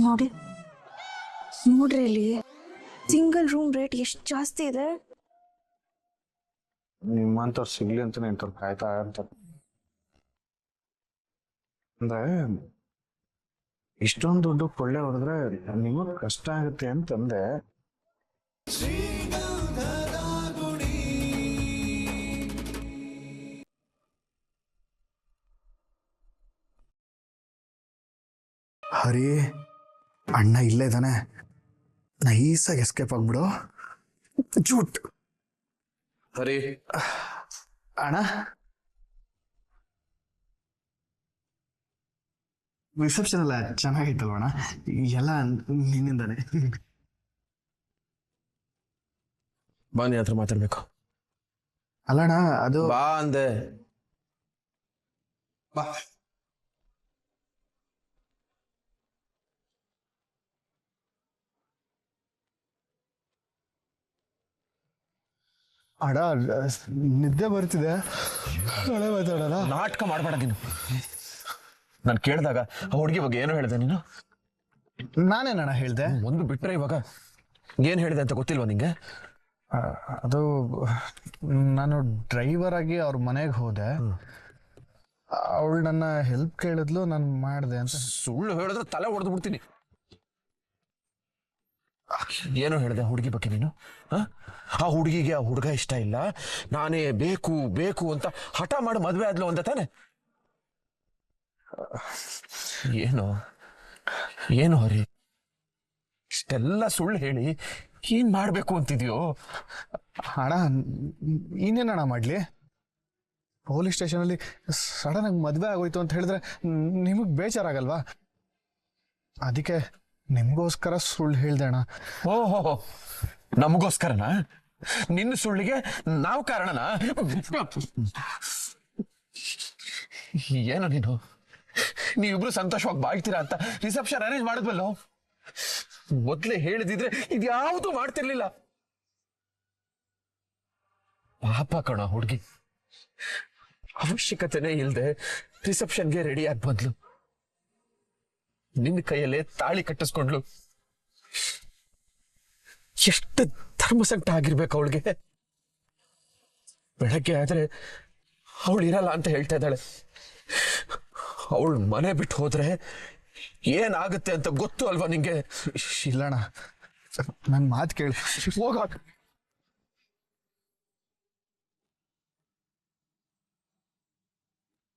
ನೋಡಿ ನೋಡ್ರಿ ಇಲ್ಲಿ ಸಿಂಗಲ್ ರೂಮ್ ರೇಟ್ ಎಷ್ಟು ಜಾಸ್ತಿ ಇದೆ. ನಿಮ್ಮಂತವ್ರು ಸಿಗ್ಲಿ ಅಂತ ಇಂಥವ್ರು ಕಾಯ್ತಾ ಇರ್ತಾರೆ. ಅಂದ್ರೆ ಇಷ್ಟೊಂದು ದುಡ್ಡು ಕೊಳ್ಳೆ ಹೊಡೆದ್ರೆ ನಿಮಗ್ ಕಷ್ಟ ಆಗುತ್ತೆ ಅಂತಂದೆ. ಹರಿ ಅಣ್ಣ ಇಲ್ಲೇ ಇದ್ದಾನೆ, ನೈಸಾಗಿ ಎಸ್ಕೇಪ್ ಆಗ್ಬಿಡು. ಜೂಟ್ ಹರಿ ಅಣ್ಣ, ರಿಸೆಪ್ಷನ್ ಎಲ್ಲ ಚೆನ್ನಾಗಿತ್ತಲ್ವ ಅಣ್ಣ? ಎಲ್ಲ ನಿನ್ನಿಂದಾನೆ. ಬಾ, ನೀ ಹತ್ರ ಮಾತಾಡ್ಬೇಕು. ಅಲ್ಲಣ್ಣ ಅದು ಬಾ ಅಂದೆ. ಬಾ. ಅಣ್ಣ ನಿದ್ದೆ ಬರ್ತಿದೆ, ನಾಳೆ ಮಾತಾಡೋಣ. ನಾಟಕ ಮಾಡಬೇಡ ನೀನು. ನಾನು ಕೇಳಿದಾಗ ಆ ಹುಡುಗಿ ಬಗ್ಗೆ ಏನು ಹೇಳಿದೆ ನೀನು? ನಾನೇನಣ್ಣ ಹೇಳ್ದೆ? ಒಂದು ಬಿಟ್ರೆ ಇವಾಗ ಏನು ಹೇಳಿದೆ ಅಂತ ಗೊತ್ತಿಲ್ವಾ ನಿಂಗೆ? ಅದು ನಾನು ಡ್ರೈವರ್ ಆಗಿ ಅವ್ರ ಮನೆಗೆ ಹೋದೆ, ಅವಳು ನನ್ನ ಹೆಲ್ಪ್ ಕೇಳಿದ್ಲು, ನಾನು ಮಾಡಿದೆ ಅಂತ. ಸುಳ್ಳು ಹೇಳಿದ್ರೆ ತಲೆ ಹೊಡೆದು ಬಿಡ್ತೀನಿ. ಏನು ಹೇಳಿದೆ ಹುಡುಗಿ ಬಗ್ಗೆ ನೀನು? ಆ ಹುಡುಗಿಗೆ ಆ ಹುಡುಗ ಇಷ್ಟ ಇಲ್ಲ, ನಾನೇ ಬೇಕು ಬೇಕು ಅಂತ ಹಠ ಮಾಡಿ ಮದ್ವೆ ಆದ್ಲು ಅಂದ ತಾನೆ? ಏನು ಏನು ಹರಿ, ಇಷ್ಟೆಲ್ಲ ಸುಳ್ಳು ಹೇಳಿ ಏನ್ ಮಾಡ್ಬೇಕು ಅಂತಿದ್ಯೋ? ಅಣ್ಣ ಇನ್ನೇನಣ್ಣ ಮಾಡ್ಲಿ? ಪೊಲೀಸ್ ಸ್ಟೇಷನಲ್ಲಿ ಸಡನ್ ಆಗಿ ಮದ್ವೆ ಆಗೋಯ್ತು ಅಂತ ಹೇಳಿದ್ರೆ ನಿಮಗ್ ಬೇಜಾರಾಗಲ್ವಾ? ಅದಕ್ಕೆ ನಿಮ್ಗೋಸ್ಕರ ಸುಳ್ಳು ಹೇಳ್ದೆ ಅಣ್ಣ. ಓಹೋ, ನಮಗೋಸ್ಕರನಾ? ನಿನ್ನ ಸುಳ್ಳಿಗೆ ನಾವು ಕಾರಣನಾ? ಏನು ನೀನು? ನೀವಿಬ್ರು ಸಂತೋಷವಾಗಿ ಬಾಳ್ತೀರಾ ಅಂತ ರಿಸೆಪ್ಷನ್ ಅರೇಂಜ್ ಮಾಡಿದ್ವಲ್ಲೋ, ಮೊದ್ಲೇ ಹೇಳಿದಿದ್ರೆ ಇದ್ಯಾವುದು ಮಾಡ್ತಿರ್ಲಿಲ್ಲ. ಪಾಪ ಕಣ ಹುಡುಗಿ, ಅವಶ್ಯಕತೆನೇ ಇಲ್ಲದೆ ರಿಸೆಪ್ಷನ್ಗೆ ರೆಡಿ ಆಗಿ ಬಂದ್ಲು, ನಿನ್ನ ಕೈಯಲ್ಲೇ ತಾಳಿ ಕಟ್ಟಿಸ್ಕೊಂಡ್ಲು. ಎಷ್ಟು ಧರ್ಮಸಂಕಟ ಆಗಿರ್ಬೇಕು ಅವಳಿಗೆ. ಬೆಳಗ್ಗೆ ಆದ್ರೆ ಅವಳು ಇರಲ್ಲ ಅಂತ ಹೇಳ್ತಾ ಇದ್ದಾಳೆ. ಅವಳು ಮನೆ ಬಿಟ್ಟು ಹೋದ್ರೆ ಏನಾಗುತ್ತೆ ಅಂತ ಗೊತ್ತು ಅಲ್ವಾ ನಿಂಗೆ? ಇಲ್ಲಣ್ಣ, ನನ್ ಮಾತು ಕೇಳಿ ಹೋಗ.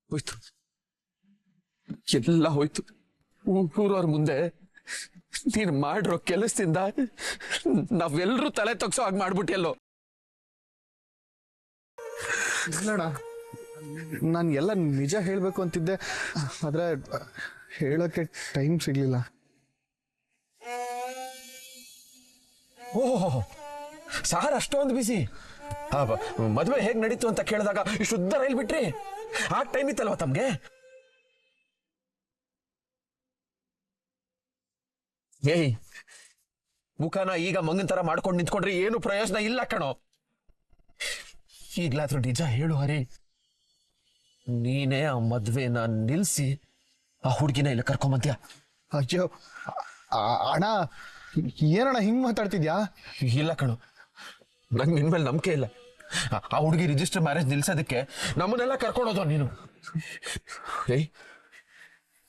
ಹೋಯ್ತು, ಎಲ್ಲ ಹೋಯ್ತು. ಊರವ್ರ ಮುಂದೆ ನೀನು ಮಾಡಿರೋ ಕೆಲಸದಿಂದ ನಾವೆಲ್ಲರೂ ತಲೆ ತಗ್ಸೋ ಹಾಗೆ ಮಾಡ್ಬಿಟ್ಟಿಯಲ್ಲೋ. ಇಲ್ಲಣ್ಣ, ನಾನು ಎಲ್ಲ ನಿಜ ಹೇಳ್ಬೇಕು ಅಂತಿದ್ದೆ, ಆದ್ರೆ ಹೇಳೋಕೆ ಟೈಮ್ ಸಿಗ್ಲಿಲ್ಲ. ಓಹೋ, ಸಾರ್ ಅಷ್ಟೊಂದು ಬಿಸಿ. ಮದುವೆ ಹೇಗ್ ನಡೀತು ಅಂತ ಕೇಳಿದಾಗ ಶುದ್ಧ ರೈಲ್ ಬಿಟ್ರಿ? ಆ ಟೈಮ್ ಇತ್ತಲ್ವ ತಮ್ಗೆ? ಏಯ್, ಮುಖನ ಈಗ ಮಂಗನ್ ತರ ಮಾಡ್ಕೊಂಡು ನಿಂತ್ಕೊಂಡ್ರೆ ಏನು ಪ್ರಯೋಜನ ಇಲ್ಲ ಕಣೋ. ಈಗ್ಲಾದ್ರೂ ನಿಜ ಹೇಳು ಹರಿ, ನೀನೇ ಆ ಮದ್ವೆನ ನಿಲ್ಸಿ ಆ ಹುಡುಗಿನ ಇಲ್ಲ ಕರ್ಕೊಂಬಂತ್ಯಾ? ಅಯ್ಯೋ ಅಣ್ಣ, ಏನಣ್ಣ ಹಿಂಗ್ ಮಾತಾಡ್ತಿದ್ಯಾ? ಇಲ್ಲ ಕಣೋ, ನಂಗೆ ನಿನ್ ಮೇಲೆ ನಂಬಿಕೆ ಇಲ್ಲ. ಆ ಹುಡುಗಿ ರಿಜಿಸ್ಟರ್ ಮ್ಯಾರೇಜ್ ನಿಲ್ಸೋದಕ್ಕೆ ನಮ್ಮನ್ನೆಲ್ಲ ಕರ್ಕೊಂಡೋದು ನೀನು. ಏಯ್,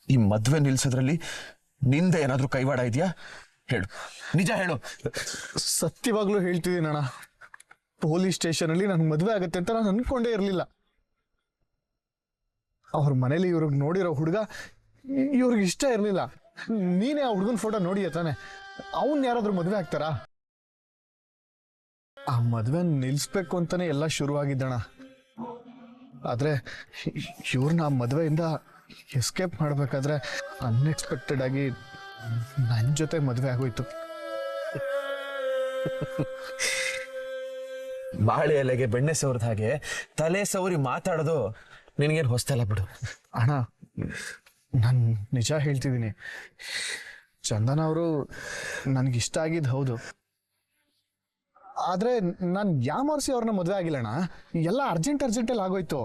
ಈ ಮದ್ವೆ ನಿಲ್ಸೋದ್ರಲ್ಲಿ ನಿಂದ ಏನಾದ್ರೂ ಕೈವಾಡ ಇದೆಯಾ? ಹೇಳು, ನಿಜ ಹೇಳು. ಸತ್ಯವಾಗ್ಲೂ ಹೇಳ್ತಿದ್ದೀನಣ್ಣ, ಪೊಲೀಸ್ ಸ್ಟೇಷನ್ ಅಲ್ಲಿ ನನ್ಗೆ ಮದುವೆ ಆಗತ್ತೆ ಅಂತ ನಾನು ಅನ್ಕೊಂಡೇ ಇರ್ಲಿಲ್ಲ. ಅವ್ರ ಮನೇಲಿ ಇವ್ರಿಗೆ ನೋಡಿರೋ ಹುಡುಗ ಇವ್ರಿಗೆ ಇಷ್ಟ ಇರ್ಲಿಲ್ಲ. ನೀನೇ ಆ ಹುಡುಗನ ಫೋಟೋ ನೋಡಿಯ ತಾನೆ? ಅವನ್ ಯಾರಾದ್ರೂ ಮದುವೆ ಆಗ್ತಾರಾ? ಆ ಮದುವೆ ನಿಲ್ಸ್ಬೇಕು ಅಂತಾನೆ ಎಲ್ಲ ಶುರುವಾಗಿದ್ದಣ. ಆದ್ರೆ ಇವ್ರನ್ನ ಆ ಮದುವೆಯಿಂದ ಎಸ್ಕೇಪ್ ಮಾಡ್ಬೇಕಾದ್ರೆ ಅನ್ಎಕ್ಸ್ಪೆಕ್ಟೆಡ್ ಆಗಿ ನನ್ನ ಜೊತೆ ಮದುವೆ ಆಗೋಯ್ತು. ಬಾಳೆ ಎಲೆಗೆ ಬೆಣ್ಣೆ ಸವರ್ದ ಹಾಗೆ ತಲೆ ಸವರಿ ಮಾತಾಡೋದು ನಿನಗೇನು ಹೊಸ್ತಲ್ಲ ಬಿಡು. ಅಣ್ಣ, ನಾನು ನಿಜ ಹೇಳ್ತಿದ್ದೀನಿ, ಚಂದನ ಅವರು ನನಗಿಷ್ಟ ಆಗಿದ್ದು ಹೌದು, ಆದ್ರೆ ನಾನು ಯಾಮಾರ್ಸಿ ಅವ್ರನ್ನ ಮದುವೆ ಆಗಿಲ್ಲಣ್ಣ. ಎಲ್ಲ ಅರ್ಜೆಂಟಲ್ಲಿ ಆಗೋಯ್ತು.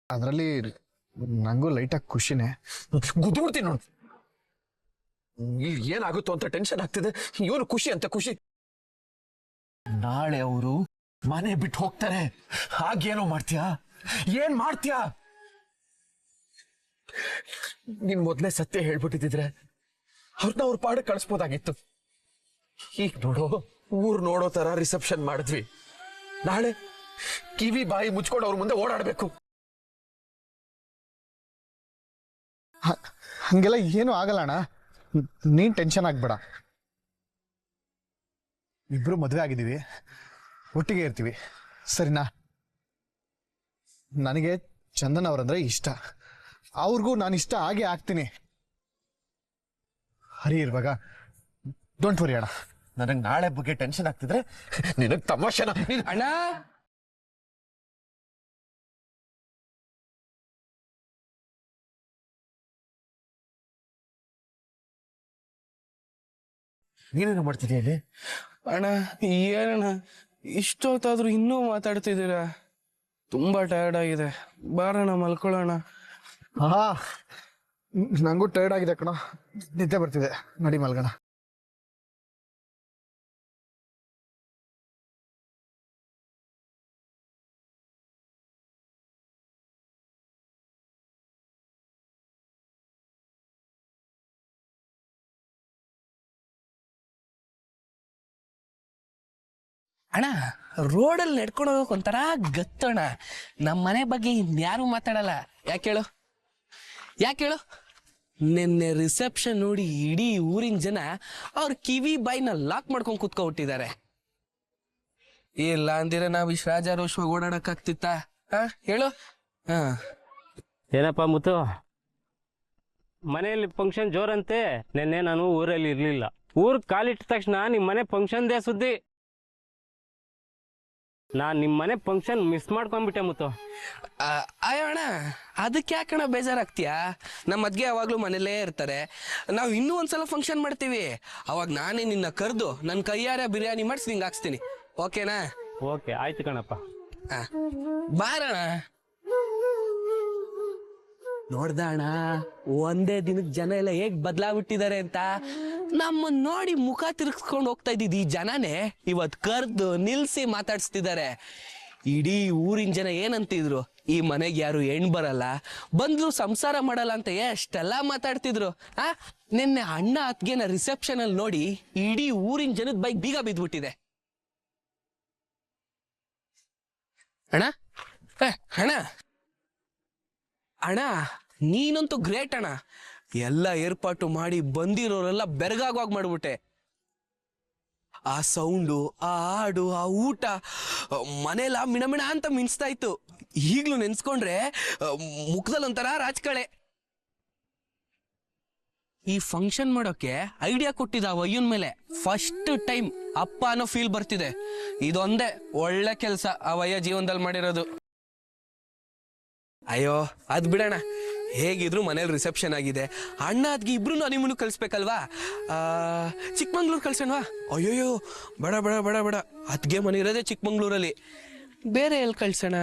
ಅದರಲ್ಲಿ ನಂಗೂ ಲೈಟಾಗಿ ಖುಷಿನೇ. ಗುದ್ಬಿಡ್ತೀನಿ ನೋಡು. ಇಲ್ಲಿ ಏನಾಗುತ್ತೋ ಅಂತ ಟೆನ್ಷನ್ ಆಗ್ತಿದೆ. ಇವನು ಖುಷಿ ಅಂತ ಖುಷಿ. ನಾಳೆ ಅವರು ಮನೆ ಬಿಟ್ಟು ಹೋಗ್ತಾರೆ. ಹಾಗೇನೋ ಮಾಡ್ತೀಯಾ? ಏನ್ ಮಾಡ್ತೀಯಾ? ನೀನ್ ಮೊದ್ಲೇ ಸತ್ಯ ಹೇಳ್ಬಿಟ್ಟಿದ್ರೆ ಅವ್ರನ್ನ ಅವ್ರ ಪಾಡಕ್ಕೆ ಕಳಿಸ್ಬೋದಾಗಿತ್ತು. ಈಗ ನೋಡೋ, ಊರ್ ನೋಡೋ ತರ ರಿಸೆಪ್ಷನ್ ಮಾಡಿದ್ವಿ. ನಾಳೆ ಕಿವಿ ಬಾಯಿ ಮುಚ್ಕೊಂಡು ಅವ್ರ ಮುಂದೆ ಓಡಾಡ್ಬೇಕು. ಹಂಗೆಲ್ಲ ಏನೂ ಆಗಲ್ಲ ಅಣ್ಣ, ನೀನ್ ಟೆನ್ಷನ್ ಆಗ್ಬೇಡ. ಇಬ್ರು ಮದುವೆ ಆಗಿದ್ದೀವಿ, ಒಟ್ಟಿಗೆ ಇರ್ತೀವಿ, ಸರಿನಾ? ನನಗೆ ಚಂದನ್ ಅವ್ರಂದ್ರೆ ಇಷ್ಟ, ಅವ್ರಿಗೂ ನಾನು ಇಷ್ಟ ಆಗೇ ಆಗ್ತೀನಿ. ಹರಿ ಇರುವಾಗ ಡೋಂಟ್ ವರಿ ಅಣ್ಣ. ನನಗೆ ನಾಳೆ ಬಗ್ಗೆ ಟೆನ್ಷನ್ ಆಗ್ತಿದ್ರೆ ನಿನಗ್ ತಮಾಷೆನ? ಅಣ್ಣ ನೀನೇನು ಮಾಡ್ತಿದ್ಯಾ ಇಲ್ಲಿ? ಅಣ್ಣ ಏನಣ್ಣ ಇಷ್ಟೊತ್ತಾದ್ರೂ ಇನ್ನೂ ಮಾತಾಡ್ತಿದ್ದೀರಾ? ತುಂಬಾ ಟಯರ್ಡ್ ಆಗಿದೆ, ಬಾರಣ್ಣ ಮಲ್ಕೊಳ್ಳೋಣ. ಹಾ, ನಂಗೂ ಟೈರ್ಡ್ ಆಗಿದೆ ಕಣ, ನಿದ್ದೆ ಬರ್ತಿದೆ, ನಡಿ ಮಲ್ಗೋಣ. ಅಣ್ಣ ರೋಡಲ್ಲಿ ನಡ್ಕೊಂಡು ಹೋಗೋಕೆ ಒಂಥರ ಗತ್ತಣ್ಣ. ನಮ್ಮ ಮನೆ ಬಗ್ಗೆ ಇನ್ಯಾರು ಮಾತಾಡಲ್ಲ. ಯಾಕೆ ಹೇಳು? ನಿನ್ನೆ ರಿಸೆಪ್ಷನ್ ನೋಡಿ ಇಡೀ ಊರಿನ ಜನ ಅವ್ರ ಕಿವಿ ಬಾಯಿನ ಲಾಕ್ ಮಾಡ್ಕೊಂಡು ಕುತ್ಕೊಬಿಟ್ಟಿದ್ದಾರೆ. ಇಲ್ಲ ಅಂದಿರ ನಾವು ಇಷ್ಟು ರಾಜಾರೋಷವಾಗಿ ಓಡಾಡಕ್ಕಾಗ್ತಿತ್ತ? ಹೇಳು. ಏನಪ್ಪ ಮುತ್ತು, ಮನೆಯಲ್ಲಿ ಫಂಕ್ಷನ್ ಜೋರಂತೆ. ನಿನ್ನೆ ನಾನು ಊರಲ್ಲಿ ಇರಲಿಲ್ಲ. ಊರಿಗೆ ಕಾಲಿಟ್ಟ ತಕ್ಷಣ ನಿಮ್ಮ ಮನೆ ಫಂಕ್ಷನ್ದೇ ಸುದ್ದಿ. ನಾನು ನಿಮ್ಮ ಮನೆ ಫಂಕ್ಷನ್ ಮಿಸ್ ಮಾಡ್ಕೊಂಡ್ಬಿಟ್ಟೆ ಮುತ್ತು. ಅಯ್ಯೋ ಅಣ್ಣ, ಅದಕ್ಕೆ ಯಾಕಣ್ಣ ಬೇಜಾರಾಗ್ತೀಯಾ? ನಮ್ಮ ಅದ್ಗೆ ಯಾವಾಗಲೂ ಮನೇಲೇ ಇರ್ತಾರೆ. ನಾವು ಇನ್ನೂ ಒಂದ್ಸಲ ಫಂಕ್ಷನ್ ಮಾಡ್ತೀವಿ. ಅವಾಗ ನಾನೇ ನಿನ್ನ ಕರೆದು ನನ್ನ ಕೈಯಾರ ಬಿರಿಯಾನಿ ಮಾಡಿಸಿ ನಿಂಗೆ ಹಾಕ್ಸ್ತೀನಿ. ಓಕೆನಾ? ಓಕೆ, ಆಯ್ತು ಕಣಪ್ಪ. ಬಾರಣ. ನೋಡ್ದ ಅಣ್ಣ, ಒಂದೇ ದಿನಕ್ಕೆ ಜನ ಎಲ್ಲ ಹೇಗ್ ಬದಲಾಗ್ಬಿಟ್ಟಿದ್ದಾರೆ ಅಂತ. ನಮ್ಮನ್ನ ನೋಡಿ ಮುಖ ತಿರ್ಗಿಸ್ಕೊಂಡು ಹೋಗ್ತಾ ಇದ್ದಿದ್ದು ಈ ಜನನೇ ಇವತ್ತು ಕರ್ದು ನಿಲ್ಸಿ ಮಾತಾಡ್ಸ್ತಿದ್ದಾರೆ. ಇಡೀ ಊರಿನ ಜನ ಏನಂತಿದ್ರು, ಈ ಮನೆಗೆ ಯಾರು ಹೆಣ್ ಬರಲ್ಲ, ಬಂದ್ರು ಸಂಸಾರ ಮಾಡಲ್ಲ ಅಂತ ಎಷ್ಟೆಲ್ಲ ಮಾತಾಡ್ತಿದ್ರು. ನಿನ್ನೆ ಅಣ್ಣ ಅತ್ಗೆನ ರಿಸೆಪ್ಷನ್ ಅಲ್ಲಿ ನೋಡಿ ಇಡೀ ಊರಿನ ಜನದ ಬೈಕ್ ಬೀಗ ಬಿದ್ಬಿಟ್ಟಿದೆ. ಅಣ್ಣ ಅಣ್ಣ ಅಣ್ಣ ನೀನಂತೂ ಗ್ರೇಟ್ ಅಣ್ಣ. ಎಲ್ಲ ಏರ್ಪಾಟು ಮಾಡಿ ಬಂದಿರೋರೆಲ್ಲ ಬೆರಗಾಗುವಾಗ ಮಾಡ್ಬಿಟ್ಟೆ. ಆ ಸೌಂಡು, ಆ ಹಾಡು, ಆ ಊಟ ಮನೆಯಲ್ಲ ಮಿಣಮಿಣ ಅಂತ ಮಿನ್ಸ್ತಾ ಇತ್ತು. ಈಗ್ಲೂ ನೆನ್ಸ್ಕೊಂಡ್ರೆ ಮುಖದಲ್ಲಿ ಒಂಥರ ರಾಜಕಳೆ. ಈ ಫಂಕ್ಷನ್ ಮಾಡೋಕೆ ಐಡಿಯಾ ಕೊಟ್ಟಿದ್ದ ಆ ವಯ್ಯನ್ ಮೇಲೆ ಫಸ್ಟ್ ಟೈಮ್ ಅಪ್ಪ ಅನ್ನೋ ಫೀಲ್ ಬರ್ತಿದೆ. ಇದೊಂದೇ ಒಳ್ಳೆ ಕೆಲಸ ಆ ವಯ್ಯ ಜೀವನದಲ್ಲಿ ಮಾಡಿರೋದು. ಅಯ್ಯೋ ಅದ್ ಬಿಡೋಣ, ಹೇಗಿದ್ರು ಮನೇಲಿ ರಿಸೆಪ್ಷನ್ ಆಗಿದೆ. ಅಣ್ಣ ಅದ್ಗೆ ಇಬ್ರು ಹನಿಮೂನ್ ಕಳಿಸ್ಬೇಕಲ್ವಾ? ಚಿಕ್ಕಮಂಗ್ಳೂರು ಕಳ್ಸೋಣವಾ? ಅಯ್ಯೋಯ್ಯೋ ಬೇಡ ಬೇಡ ಬೇಡ ಬೇಡ, ಅದ್ಗೆ ಮನೆ ಇರೋದೇ ಚಿಕ್ಕಮಂಗ್ಳೂರಲ್ಲಿ. ಬೇರೆ ಎಲ್ಲಿ ಕಳ್ಸೋಣ?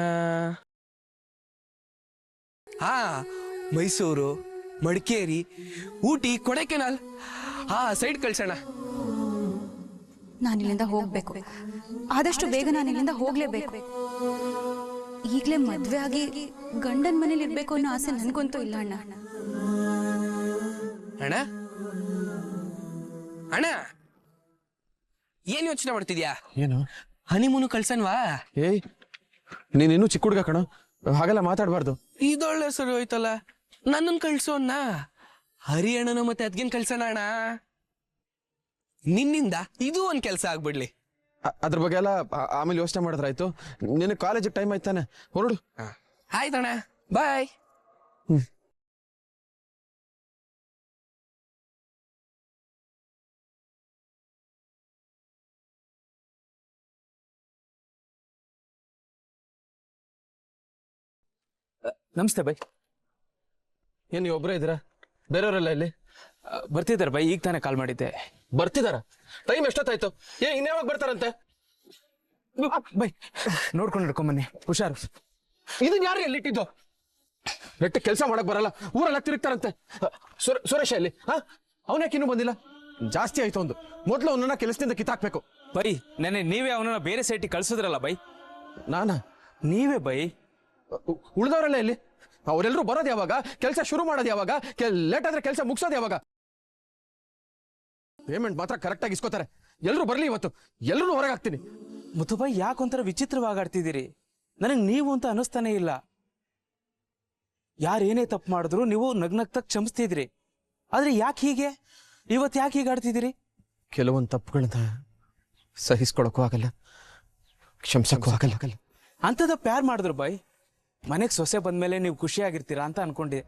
ಮೈಸೂರು, ಮಡಿಕೇರಿ, ಊಟಿ, ಕೊಡೈಕೆನಾಲ್ ಸೈಡ್ ಕಳ್ಸೋಣ. ನಾನಿಲ್ಲಿಂದ ಹೋಗ್ಬೇಕು, ಆದಷ್ಟು ಬೇಗ ನಾನಿಲ್ಲಿಂದ ಹೋಗ್ಲೇಬೇಕು. ಈಗಲೇ ಮದ್ವೆ ಆಗಿ ಗಂಡನ ಮನೇಲಿ ಇರ್ಬೇಕು ಅನ್ನೋ ಆಸೆ ನನ್ಗಂತೂ ಇಲ್ಲ ಅಣ್ಣ. ಅಣ್ಣ ಅಣ್ಣ ಏನ್ ಯೋಚನೆ ಮಾಡ್ತಿದ್ಯಾ? ಏನು? ಹನಿಮೂನು ಕಳ್ಸನ್ವಾ? ಏಯ್, ನೀನಿನ್ನೂ ಚಿಕ್ಕ ಹುಡುಗ ಕಣ, ಹಾಗೆಲ್ಲ ಮಾತಾಡಬಾರ್ದು. ಇದೊಳ್ಳೆ ಸರಿ ಹೋಯ್ತಲ್ಲ. ನನ್ನನ್ ಕಳ್ಸೋಣ, ಹರಿಯಣ್ಣನ ಮತ್ತೆ ಅದ್ಗಿನ್ ಕಳ್ಸೋಣ ಅಣ್ಣ. ನಿನ್ನಿಂದ ಇದು ಒಂದ್ ಕೆಲ್ಸ ಆಗ್ಬಿಡ್ಲಿ. ಅದ್ರ ಬಗ್ಗೆ ಎಲ್ಲ ಆಮೇಲೆ ಯೋಚನೆ ಮಾಡಿದ್ರಾಯ್ತು. ನಿನ್ನ ಕಾಲೇಜಿಗೆ ಟೈಮ್ ಆಯ್ತಾನೆ, ಹೊರಡು. ಆಯ್ತಣ್ಣ, ಬಾಯ್. ನಮಸ್ತೆ ಬೈ. ಏನ್ ನೀವು ಒಬ್ಬರೇ ಇದ್ದೀರಾ? ಬೇರೆಯವರೆಲ್ಲ ಇಲ್ಲಿ ಬರ್ತಿದ್ದಾರೆ ಬೈ, ಈಗ ತಾನೇ ಕಾಲ್ ಮಾಡಿದ್ದೆ. ಬರ್ತಿದಾರ? ಟೈಮ್ ಎಷ್ಟೊತ್ತಾಯ್ತು? ಇನ್ಯಾವಾಗ ಬರ್ತಾರಂತೆ? ಬೈ ನೋಡ್ಕೊಂಡು ಹಿಡ್ಕೊಂಬನ್ನಿ, ಹುಷಾರು. ಇದನ್ನ ಯಾರು ಎಲ್ಲಿಟ್ಟಿದ್ದು? ನೆಟ್ಟ ಕೆಲಸ ಮಾಡಕ್ ಬರಲ್ಲ, ಊರೆಲ್ಲ ತಿರುಗ್ತಾರಂತೆ. ಸುರೇಶ ಅಲ್ಲಿ ಅವನ್ಯಾಕೆ ಇನ್ನೂ ಬಂದಿಲ್ಲ? ಜಾಸ್ತಿ ಆಯ್ತು ಒಂದು. ಮೊದಲು ಅವನನ್ನ ಕೆಲಸದಿಂದ ಕಿತ್ತಾಕ್ಬೇಕು. ಬೈ ನೆನೆ ನೀವೇ ಅವನನ್ನ ಬೇರೆ ಸೈಟಿಗೆ ಕಳ್ಸಿದ್ರಲ್ಲ ಬೈ. ನಾನಾ? ನೀವೇ ಬೈ. ಉಳಿದವರೆಲ್ಲ ಇಲ್ಲಿ? ಅವರೆಲ್ಲರೂ ಬರೋದು ಯಾವಾಗ? ಕೆಲಸ ಶುರು ಮಾಡೋದು ಯಾವಾಗ? ಲೇಟ್ ಆದ್ರೆ ಕೆಲಸ ಮುಗಿಸೋದು ಯಾವಾಗ? ಪೇಮೆಂಟ್ ಮಾತ್ರ ಕರೆಕ್ಟಾಗಿ ಇಸ್ಕೋತಾರೆ. ಎಲ್ಲರೂ ಬರಲಿ ಇವತ್ತು, ಎಲ್ಲರೂ ಹೊರಗೆ ಹಾಕ್ತೀನಿ. ಮುತ್ತುಬಾಯಿ ಯಾಕೊಂಥರ ವಿಚಿತ್ರವಾಗಿ ಆಡ್ತಿದ್ದೀರಿ? ನನಗೆ ನೀವು ಅಂತ ಅನ್ನಿಸ್ತಾನೆ ಇಲ್ಲ. ಯಾರೇನೇ ತಪ್ಪು ಮಾಡಿದ್ರು ನೀವು ನಗ್ನಗ್ತಕ್ ಕ್ಷಮಿಸ್ತಿದ್ರಿ. ಆದ್ರೆ ಯಾಕೆ ಹೀಗೆ ಇವತ್ತು ಯಾಕೆ ಹೀಗೆ ಆಡ್ತಿದ್ದೀರಿ? ಕೆಲವೊಂದು ತಪ್ಪುಗಳನ್ನ ಸಹಿಸ್ಕೊಳಕ್ಕೂ ಆಗಲ್ಲ, ಕ್ಷಮಿಸಕ್ಕೂ ಆಗಲ್ಲ. ಅಂಥದ ಪ್ಯಾರ್ ಮಾಡಿದ್ರು ಬಾಯ್. ಮನೆಗೆ ಸೊಸೆ ಬಂದ್ಮೇಲೆ ನೀವು ಖುಷಿಯಾಗಿರ್ತೀರಾ ಅಂತ ಅನ್ಕೊಂಡೆ.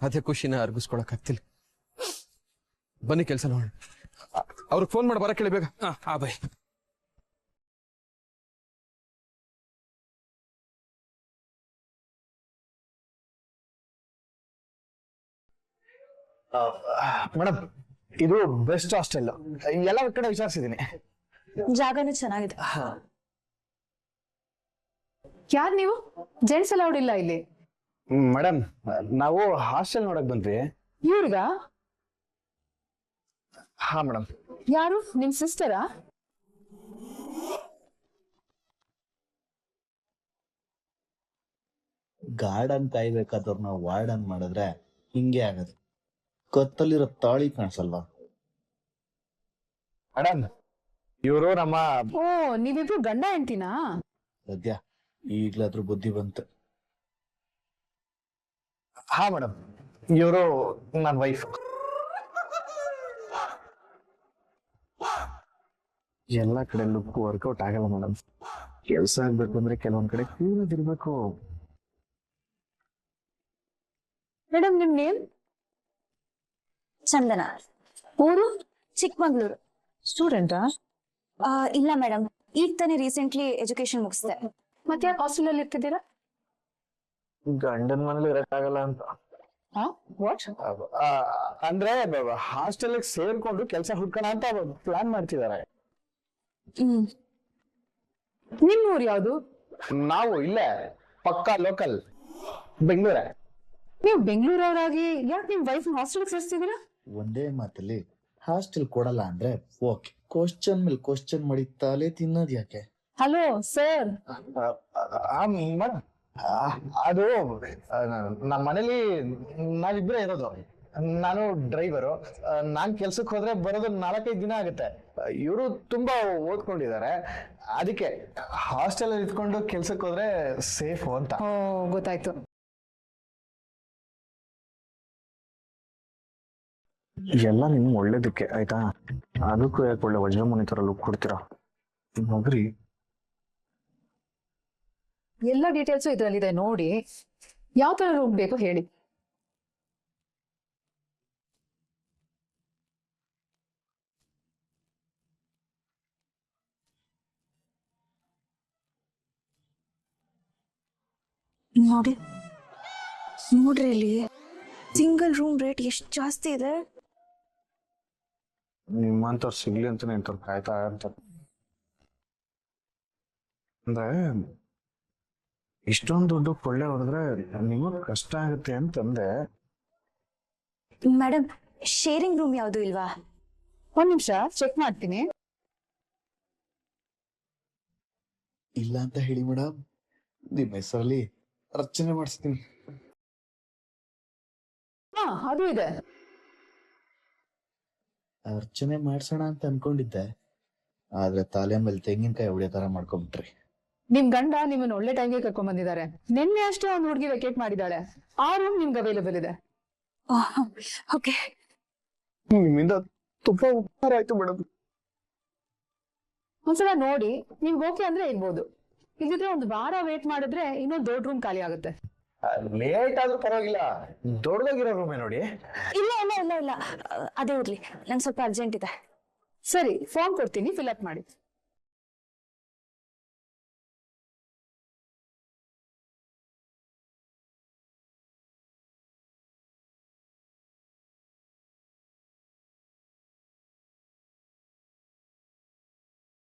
ಅದೇ ಖುಷಿನ ಅರ್ಗಿಸ್ಕೊಳಕ್ಕಾಗ್ತಿಲ್ಲ. ಬನ್ನಿ ಕೆಲಸ ನೋಡೋಣ. ಅವ್ರಿಗೆ ಫೋನ್ ಮಾಡಿ ಬರಕ್ಕೆ ಹೇಳಿ ಬೇಗ. ಆ ಬಾಯ್. ಮೇಡಮ್, ಇದು ಬೆಸ್ಟ್ ಹಾಸ್ಟೆಲ್. ಎಲ್ಲ ಕಡೆ ವಿಚಾರಿಸಿದ್ದೀನಿ. ಜಾಗನೂ ಚೆನ್ನಾಗಿದೆ. ಯಾರು ನೀವು? ಜೆಂಟ್ಸ್ ಅಲೌಡ್ ಇಲ್ಲ ಇಲ್ಲಿ. ಮೇಡಮ್, ನಾವು ಹಾಸ್ಟೆಲ್ ನೋಡಕ್ ಬಂದ್ವಿ. ಇವ್ರಿಗ? ಹಾ ಮೇಡಮ್. ಯಾರು? ನಿಮ್ ಸಿಸ್ಟರಾ? ಗಾರ್ಡನ್ ಕಾಯ್ಬೇಕಾದವ್ರನ್ನ ವಾರ್ಡನ್ ಮಾಡಿದ್ರೆ ಹಿಂಗೆ ಆಗದು. ಕತ್ತಲ್ಲಿರೋ ತಾಳಿ ಕಾಣಿಸಲ್ವಾ? ಮೇಡಮ್, ಇವರು ನಮ್ಮ... ಓ, ನೀವಿಬ್ರು ಗಂಡ ಹೆಂಡ್ತಿನಾ? ಸದ್ಯ ಈಗ್ಲಾದ್ರೂ ಬುದ್ಧಿ ಬಂತು. ಹಾ ಮೇಡಮ್, ಇವರು ನನ್ನ ವೈಫ್. ಎಲ್ಲ ಕಡೆ ಲುಕ್ ವರ್ಕೌಟ್ ಆಗಲ್ಲ ಮೇಡಮ್. ಕೆಲಸ ಆಗ್ಬೇಕು ಅಂದ್ರೆ ಕೆಲವೊಂದ್ ಕಡೆ ಇರ್ಬೇಕು. ಮೇಡಮ್, ನಿಮ್ ನೇಮ್? ಚಂದನ. ಊರು? ಚಿಕ್ಕಮಂಗ್ಳೂರು. ಸ್ಟೂಡೆಂಟಾ? ಇಲ್ಲ ಮೇಡಮ್, ಈಗ ತಾನೇ ರೀಸೆಂಟ್ಲಿ ಎಜುಕೇಶನ್ ಮುಗಿಸ್ದೆ. ಮತ್ತೆ ಯಾಕೆ ಹಾಸ್ಟೆಲ್ ಅಲ್ಲಿ ಇರ್ತಿದ್ದೀರಾ? ಗಂಡನ ಮನೇಲಿ ಇರಕ್ಕಾಗಲ್ಲ ಅಂತ. ವಾಟ್? ಅಂದ್ರೆ ಹಾಸ್ಟೆಲ್ ಸೇರ್ಕೊಂಡು ಕೆಲಸ ಹುಡ್ಕೋಣ ಅಂತ ಪ್ಲಾನ್ ಮಾಡ್ತಿದ್ದಾರೆ. ನಿಮ್ ಊರು ಯಾವ್ದು? ನಾವು ಇಲ್ಲೇ ಪಕ್ಕಾ ಲೋಕಲ್, ಬೆಂಗಳೂರೇ. ನೀವು ಬೆಂಗಳೂರವರಾಗಿ ಯಾಕೆ ನಿಮ್ ವೈಫ್ ಹಾಸ್ಟೆಲ್ ಸೇರಿಸ್ತಿದ್ದೀರಾ? ಒಂದೇ ಮಾತಲ್ಲಿ ಹಾಸ್ಟೆಲ್ ಕೊಡಲ್ಲ ಅಂದ್ರೆ ಓಕೆ, ಕ್ವಶನ್ ಮೇಲೆ ಕ್ವಶನ್ ಮಾಡಿ ತಲೆ ತಿನ್ನೋದ್ ಯಾಕೆ? Hello sir. ಮೇಡಮ್, ಅದು ನಮ್ಮ ಮನೇಲಿ ನಾವಿಬ್ಬರೇ ಇರೋದು. ನಾನು ಡ್ರೈವರು. ನಾನ್ ಕೆಲ್ಸಕ್ಕೆ ಹೋದ್ರೆ ಬರೋದು 4-5 ದಿನ ಆಗುತ್ತೆ. ಇವರು ತುಂಬಾ ಓದ್ಕೊಂಡಿದ್ದಾರೆ, ಅದಕ್ಕೆ ಹಾಸ್ಟೆಲ್ ಅಲ್ಲಿ ಇದ್ಕೊಂಡು ಕೆಲ್ಸಕ್ಕೆ ಹೋದ್ರೆ ಸೇಫ್ ಅಂತ. ಓ, ಗೊತ್ತಾಯ್ತು. ಎಲ್ಲ ನಿಮ್ಗೆ ಒಳ್ಳೇದಕ್ಕೆ ಆಯ್ತಾ? ಅದಕ್ಕೂ ಯಾಕೆ ಒಳ್ಳೆ ವಜ್ರಮುನಿ ತರ ಲುಕ್ ಕೊಡ್ತೀರಾ? ಮಗ್ರಿ ಎಲ್ಲ ಡೀಟೇಲ್ಸು ಇದ್ರಲ್ಲಿದೆ ನೋಡಿ. ಯಾವ ತರ ರೂಮ್ ಬೇಕು ಹೇಳಿ. ನೋಡ್ರಿ ಇಲ್ಲಿ ಸಿಂಗಲ್ ರೂಮ್ ರೇಟ್ ಎಷ್ಟು ಜಾಸ್ತಿ ಇದೆ. ನಿಮ್ಮಂತವ್ರು ಸಿಗ್ಲಿ ಅಂತ ಇಂಥವ್ರು ಕಾಯ್ತಾ ಇರ್ತಾರೆ. ಅಂದ್ರೆ ಇಷ್ಟೊಂದು ದುಡ್ಡು ಕೊಳ್ಳೆ ಹೊಡೆದ್ರೆ ನಿಮಗ್ ಕಷ್ಟ ಆಗುತ್ತೆ ಅಂತಂದೆ. ಮೇಡಮ್, ಶೇರಿಂಗ್ ರೂಮ್ ಯಾವುದು ಇಲ್ವಾ? ಒಂದ್ ನಿಮಿಷ ಚೆಕ್ ಮಾಡ್ತೀನಿ. ಇಲ್ಲ ಅಂತ ಹೇಳಿ ಮೇಡಮ್, ನಿಮ್ಮ ಹೆಸರಲ್ಲಿ ರಚನೆ ಮಾಡಿಸ್ತೀನಿ. ಹಾ, ಅದು ಇದೆ. ಅರ್ಚನೆ ಮಾಡ್ಸೋಣ ಅಂತ ಅನ್ಕೊಂಡಿದ್ದೆ, ಆದ್ರೆ ತಲೆ ಮೇಲೆ ತೆಂಗಿನಕಾಯಿ ಹೊಡಿಯೋ ತರ ಮಾಡ್ಕೊಂಡ್ಬಿಟ್ರಿ. ನಿಮ್ ಗಂಡ ನಿಮ್ಮನ್ನ ಒಳ್ಳೆ ಟೈಮ್ಗೆ ಕರ್ಕೊಂಡ್ ಬಂದಿದ್ದಾರೆ. ನಿನ್ನೆ ಅಷ್ಟೇ ಒಂದು ಹುಡುಗಿ ವೆಕೇಟ್ ಮಾಡಿದ್ದಾಳೆ. ಆ ರೂಮ್ ನಿಮ್ಗೆ ಅವೈಲೇಬಲ್ ಇದೆ. ಓಕೆ. ನಿಮ್ಮಿಂದ ತುಂಬಾ ಉಪಕಾರ ಆಯ್ತು ಮೇಡಮ್. ಒಂದ್ಸಲ ನೋಡಿ, ನಿಮ್ಗೆ ಓಕೆ ಅಂದ್ರೆ ಇರ್ಬೋದು. ಇಲ್ಲಿದ್ರೆ ಒಂದು ವಾರ ವೇಟ್ ಮಾಡಿದ್ರೆ ಇನ್ನೊಂದು ದೊಡ್ಡ ರೂಮ್ ಖಾಲಿ ಆಗುತ್ತೆ. ಲೇಟ್ ಆದ್ರೂ ಪರವಾಗಿಲ್ಲ, ದೊಡ್ಡದಾಗಿರೋ ರೂಮೇ ನೋಡಿ. ಇಲ್ಲ ಇಲ್ಲ ಇಲ್ಲ ಇಲ್ಲ, ಅದೇ ಇರ್ಲಿ, ನಂಗೆ ಸ್ವಲ್ಪ ಅರ್ಜೆಂಟ್ ಇದೆ. ಸರಿ, ಫಾರ್ಮ್ ಕೊಡ್ತೀನಿ, ಫಿಲ್ ಅಪ್ ಮಾಡಿ.